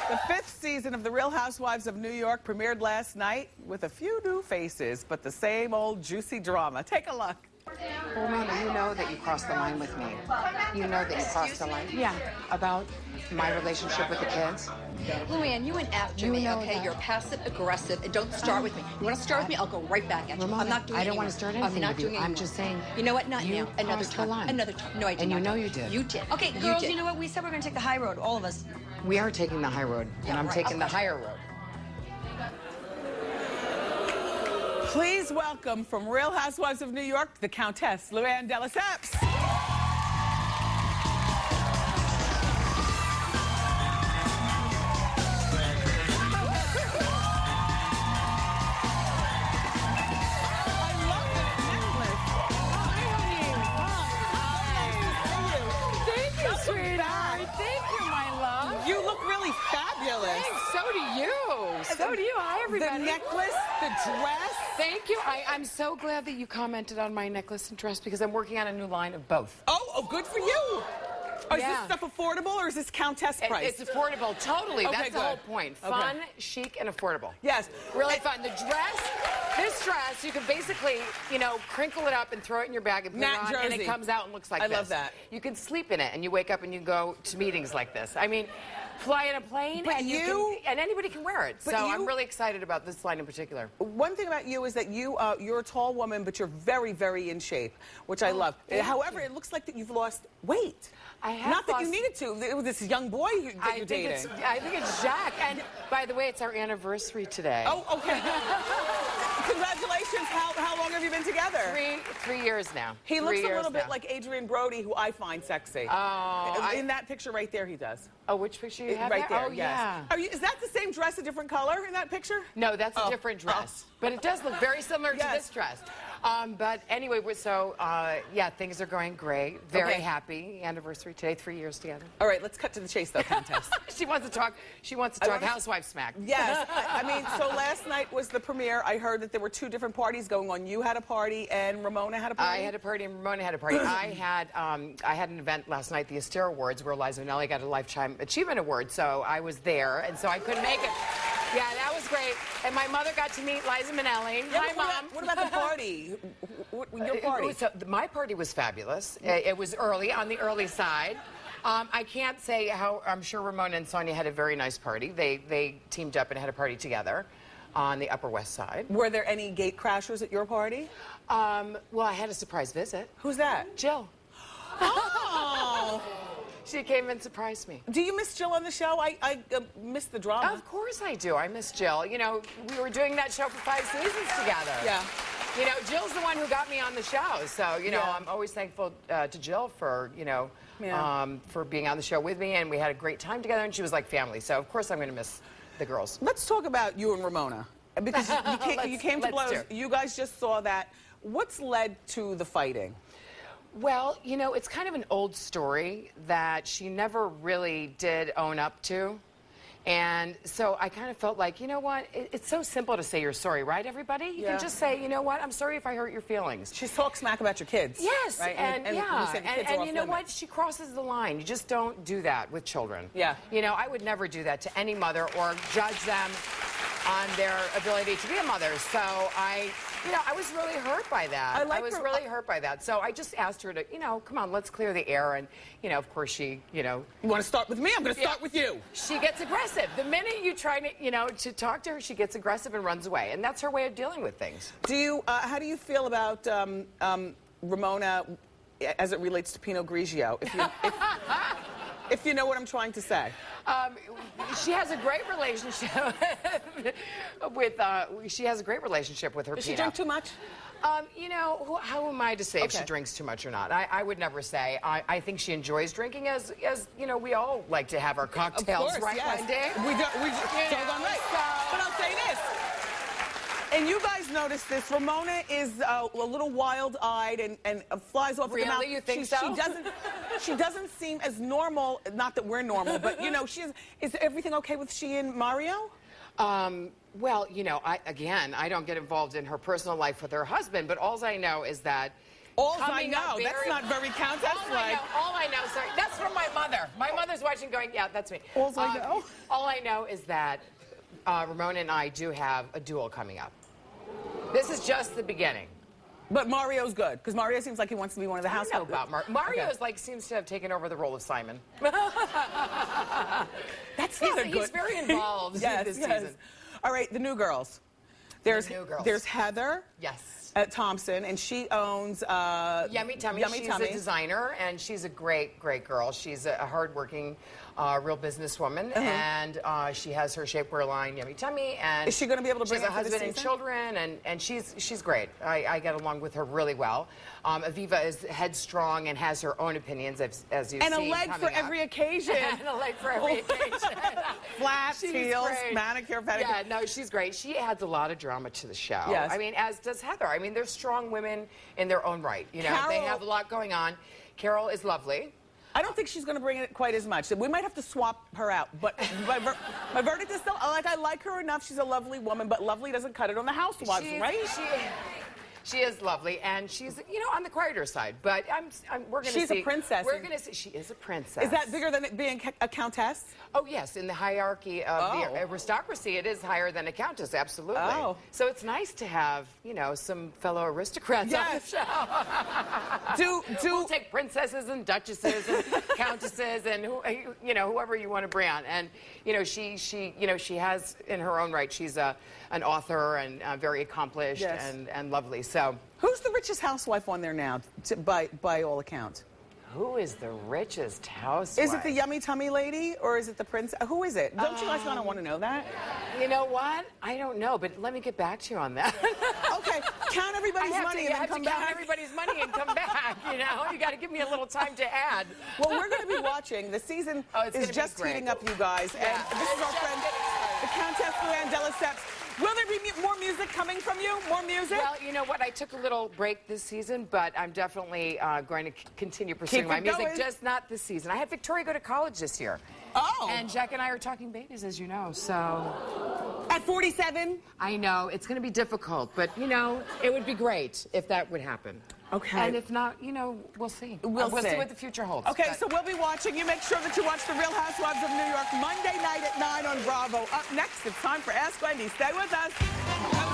The 5th season of The Real Housewives of New York premiered last night with a few new faces, but the same old juicy drama. Take a look. Well, Mona, you know that you crossed the line with me. You know that you crossed the line. Yeah. About my relationship with the kids. LuAnn, you went after me, okay? You're passive aggressive, and don't start with me. You want to start with me? I'll go right back at you. Ramona, I'm not doing it. I don't want to start anything with you. I'm just saying. You know what? Not you now. Another crossed the time. line. Another time. No, I did and not. you know you did. You did. Okay, girls, you know what? We said we're going to take the high road, all of us. We are taking the high road, and I'm taking the higher road. Please welcome from Real Housewives of New York, the Countess, LuAnn de Lesseps. You look really fabulous. Thanks, so do you. So do you. Hi, everybody. The necklace, the dress. Thank you. I'm so glad that you commented on my necklace and dress because I'm working on a new line of both. Oh, good for you. Is this stuff affordable or is this Countess price? It's affordable, totally. Okay, That's the whole point. Fun, chic, and affordable. Yes. Really fun. The dress, this dress, you can basically, you know, crinkle it up and throw it in your bag and put it on, and it comes out and looks like this. I love that. You can sleep in it, and you wake up and you go to meetings like this. I mean, fly in a plane, and anybody can wear it. So I'm really excited about this line in particular. One thing about you is that you're a tall woman, but you're very, very in shape, which I love. However, it looks like that you've lost weight. I have Not that you needed to. This young boy that you're dating. I think it's Jack. And by the way, it's our anniversary today. Oh, okay. Congratulations. How long have you been together? Three years now. He looks a little bit like Adrian Brody, who I find sexy. Oh. In that picture right there, he does. Oh, which picture you have right there? Oh, yes. yeah. Is that the same dress, a different color in that picture? No, that's a different dress. But it does look very similar to this dress. But anyway, yeah, things are going great. Very happy. Anniversary today, 3 years together. All right, let's cut to the chase, though, Countess. She wants to talk housewife smack. Yes. I mean, so last night was the premiere. I heard that there were 2 different parties going on. You had a party and Ramona had a party? I had a party and Ramona had a party. I had an event last night, the Astaire Awards, where Liza Minnelli got a Lifetime Achievement Award. So I was there, and so I couldn't make it. Yeah, that was great. And my mother got to meet Liza Minnelli. Hi, Mom. What about the party? Your party? My party was fabulous. It was early, on the early side. I can't say how, I'm sure Ramona and Sonia had a very nice party. They teamed up and had a party together on the Upper West Side. Were there any gate crashers at your party? Well, I had a surprise visit. Who's that? Jill. Oh! She came and surprised me. Do you miss Jill on the show? I missed the drama. Of course I do. I miss Jill. You know, we were doing that show for 5 seasons together. Yeah. You know, Jill's the one who got me on the show. So, you know, I'm always thankful to Jill for, you know, for being on the show with me. And we had a great time together. And she was like family. So, of course, I'm going to miss the girls. Let's talk about you and Ramona. Because you came to blows. You guys just saw that. What's led to the fighting? Well, you know, it's kind of an old story that she never really did own up to. And so I kind of felt like, you know what, it's so simple to say you're sorry, right, everybody? You can just say, you know what, I'm sorry if I hurt your feelings. She's talking smack about your kids. Yes, right? and you know limits. what, she crosses the line. You just don't do that with children. Yeah. You know, I would never do that to any mother or judge them on their ability to be a mother. So I was really hurt by that. I was really hurt by that. So I just asked her to, you know, come on, let's clear the air. And, you know, of course she, you know. You want to start with me? I'm going to start with you. She gets aggressive. The minute you try to, you know, to talk to her, she gets aggressive and runs away. And that's her way of dealing with things. How do you feel about Ramona as it relates to Pinot Grigio? If you know what I'm trying to say. She has a great relationship with her Pinot. Does she drink too much? You know, how am I to say if she drinks too much or not? I would never say. I think she enjoys drinking, as you know, we all like to have our cocktails, of course, right, yes. Wendy? We don't right. But I'll say this. And you guys notice this. Ramona is a little wild-eyed and flies off at the mouth. Really? You think so? She doesn't seem as normal. Not that we're normal, but you know, is everything okay with she and Mario? Well, you know, I don't get involved in her personal life with her husband, but all I know is that All I know. That's not very Countess-like. All I know, sorry. That's from my mother. My mother was watching going, yeah, that's me. All I know. All I know is that Ramona and I do have a duel coming up. This is just the beginning. But Mario's good, because Mario seems like he wants to be one of the house. I don't know about Mario is like seems to have taken over the role of Simon. That's not good. He's very involved this season. All right, the new girls. There's Heather. Yes. Thompson, and she owns Yummy Tummy. She's a designer, and she's a great, great girl. She's a hardworking, real businesswoman, and she has her shapewear line, Yummy Tummy. And is she going to be able to bring a husband and children? And she's great. I get along with her really well. Aviva is headstrong and has her own opinions, as you see. And a leg for every occasion. And a leg for every occasion. Flats, heels, manicure, pedicure. Yeah, no, she's great. She adds a lot of drama to the show. Yes. I mean, as does Heather. I mean, they're strong women in their own right. You know, they have a lot going on. Carol is lovely. I don't think she's going to bring it quite as much. We might have to swap her out. But my verdict is still, I like her enough. She's a lovely woman, but lovely doesn't cut it on the housewives, right? She is lovely, and she's, you know, on the quieter side. But we're going to see. She's a princess. We're going to see. She is a princess. Is that bigger than it being a countess? Oh, yes. In the hierarchy of the aristocracy, it is higher than a countess, absolutely. Oh. So it's nice to have, you know, some fellow aristocrats on the show. We'll take princesses and duchesses and countesses and, you know, whoever you want to bring on. And, you know, she has, in her own right, she's an author and very accomplished and lovely. So, who's the richest housewife on there now, by all accounts? Who is the richest housewife? Is it the Yummy Tummy lady, or is it the prince? Who is it? Don't you guys kind of want to know that? You know what? I don't know, but let me get back to you on that. Okay, count everybody's money and then come back. Count everybody's money and come back. You know, you got to give me a little time to add. Well, we're going to be watching. The season is just heating up, you guys, and this is our friend, the Countess LuAnn de Lesseps. Will there be more music coming from you? More music? Well, you know what? I took a little break this season, but I'm definitely going to continue pursuing my music, just not this season. I had Victoria go to college this year. Oh. And Jack and I are talking babies, as you know, so... At 47? I know. It's going to be difficult, but, you know, it would be great if that would happen. Okay. And if not, you know, we'll see. We'll see what the future holds. Okay, so we'll be watching. You make sure that you watch The Real Housewives of New York Monday night at 9 on Bravo. Up next, it's time for Ask Wendy. Stay with us.